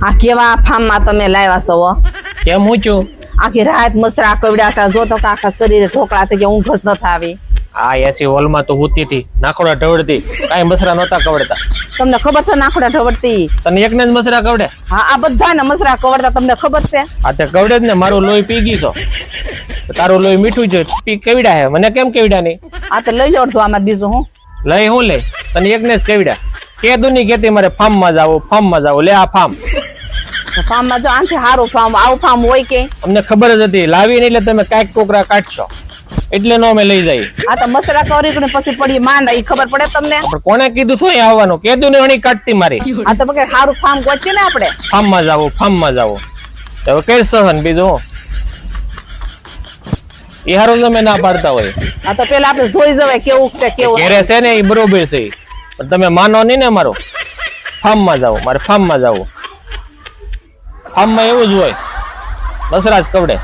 આ કેવા ફાર્મમાં તમે લાવ્યા છો હો? કેમ ઊંચું? આખી રાત મસરા કવડ્યા હતા, જો તો આખા શરીરે ઢોકળા થઈ ગયા, ઊંઘ જ ન આવી. આ એસી હોલમાં તો હુતી હતી, નાખોડા ઢવડતી, કાંઈ મસરા નહોતા કવડતા. તમને ખબર છે નાખોડા ઢવડતી? તને એકને જ મસરા કવડે? હા, આ બધા ને મસરા કવડતા તમને ખબર છે? આ તે કવડે જ ને, મારું લોહી પી ગઈ છો. તારું લોહી મીઠું છે, પી કેવડા હે, મને કેમ કેવડા નહીં? આ તો લઈ લો અડધું, આમાં બીજું હું લઈ હું લે, તને એકને જ કેવડા. કે દુની કેતી મારે ફાર્મમાં જાવું, લે આ ફાર્મ. ફાર્મમાં જો આનથી સારું ફાર્મ, આવું ફાર્મ હોય કે? અમને ખબર જ હતી, લાવી નહીં એટલે તમે કાંઈક ટોકરા કાઢશો, એટલે નો અમે લઈ જઈએ. આ તો મસરા કરી પછી પડી માંડ, એ ખબર પડે તમને? પણ કોને કીધું શું આવવાનું? કેદું ને ઘણી કાઢતી મારી. આ તો કે સારું ફાર્મ ગોતીએ ને આપણે. ફાર્મમાં જાવું તો કઈ સહન બીજું હું? એ હારું તમે ના પાડતા હોય. આ તો પેલા આપણે જોઈ જવાય કેવું છે કેવું. ઘેરે છે ને એ બરોબર છે, પણ તમે માનો નહીં ને મારો. ફાર્મમાં જાવું, મારે ફાર્મમાં જાવું. ફાર્મમાં એવું જ હોય, મસરા જ કવડે.